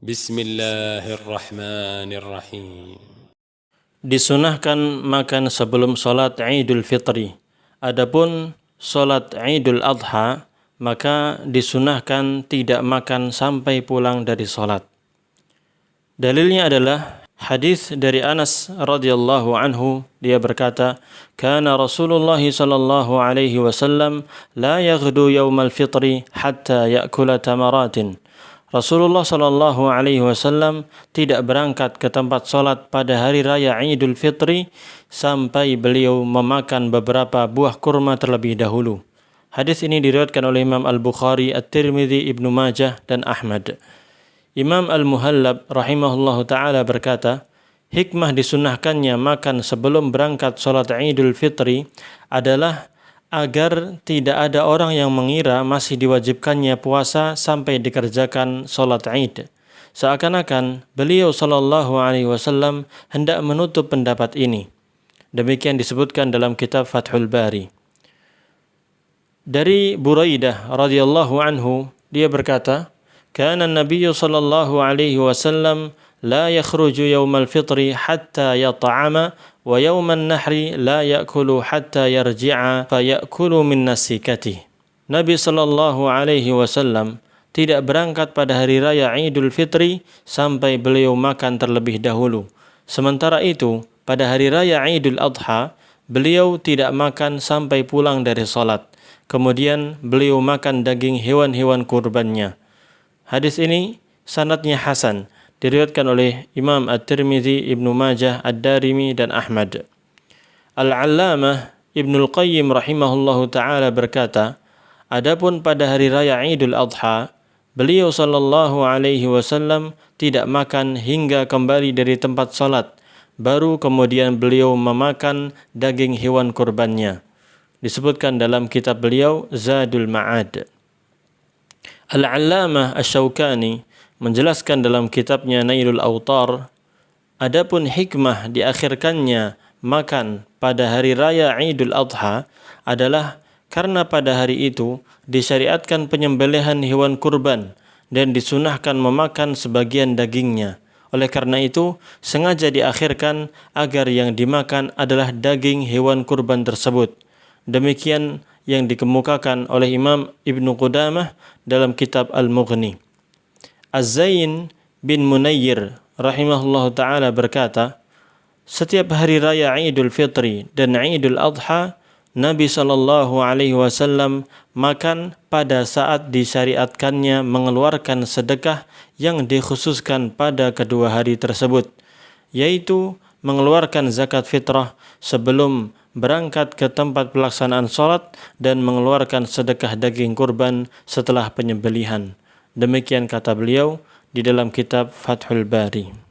Bismillahirrahmanirrahim. Disunahkan makan sebelum sholat Idul Fitri. Adapun sholat Idul Adha, maka disunahkan tidak makan sampai pulang dari sholat. Dalilnya adalah hadis dari Anas radhiyallahu anhu, dia berkata, "Kana Rasulullah sallallahu alaihi wasallam la yaghdu yaumal fitri hatta ya'kula tamaratin." Rasulullah sallallahu alaihi wasallam tidak berangkat ke tempat sholat pada hari raya Idul Fitri sampai beliau memakan beberapa buah kurma terlebih dahulu. Hadis ini diriwayatkan oleh Imam Al-Bukhari, At-Tirmidzi, Ibnu Majah dan Ahmad. Imam Al-Muhallab rahimahullahu ta'ala berkata, hikmah disunahkannya makan sebelum berangkat sholat Idul Fitri adalah agar tidak ada orang yang mengira masih diwajibkannya puasa sampai dikerjakan sholat Id. Seakan-akan beliau sallallahu alaihi wasallam hendak menutup pendapat ini. Demikian disebutkan dalam kitab Fathul Bari. Dari Buraidah radhiyallahu anhu, dia berkata, "Kana an-nabiy sallallahu alaihi wasallam la yakhruju yaumal fitri hatta yat'ama wa yauman nahri la ya'kulu hatta yarji'a fa ya'kulu min nasikatih." Nabi sallallahu alaihi wasallam tidak berangkat pada hari raya Idul Fitri sampai beliau makan terlebih dahulu. Sementara itu, pada hari raya Idul Adha, beliau tidak makan sampai pulang dari salat. Kemudian beliau makan daging hewan-hewan kurbannya. Hadis ini sanadnya hasan, diriwayatkan oleh Imam At-Tirmidzi, Ibnu Majah, Ad-Darimi dan Ahmad. Al-Allamah Ibnul Qayyim rahimahullahu ta'ala berkata, adapun pada hari raya Idul Adha, beliau sallallahu alaihi wasallam tidak makan hingga kembali dari tempat salat, baru kemudian beliau memakan daging hewan kurbannya. Disebutkan dalam kitab beliau Zadul Ma'ad. Al-Allamah Asy-Syaukani menjelaskan dalam kitabnya Nailul Awtar, adapun hikmah diakhirkannya makan pada hari raya Idul Adha adalah karena pada hari itu disyariatkan penyembelihan hewan kurban dan disunahkan memakan sebagian dagingnya. Oleh karena itu, sengaja diakhirkan agar yang dimakan adalah daging hewan kurban tersebut. Demikian yang dikemukakan oleh Imam Ibnu Qudamah dalam kitab Al-Mughni. Az-Zain bin Munayyir rahimahullahu ta'ala berkata, setiap hari raya Idul Fitri dan Idul Adha, Nabi sallallahu alaihi wasallam makan pada saat disyariatkannya mengeluarkan sedekah yang dikhususkan pada kedua hari tersebut, yaitu mengeluarkan zakat fitrah sebelum berangkat ke tempat pelaksanaan sholat dan mengeluarkan sedekah daging kurban setelah penyembelihan. Demikian kata beliau di dalam kitab Fathul Bari.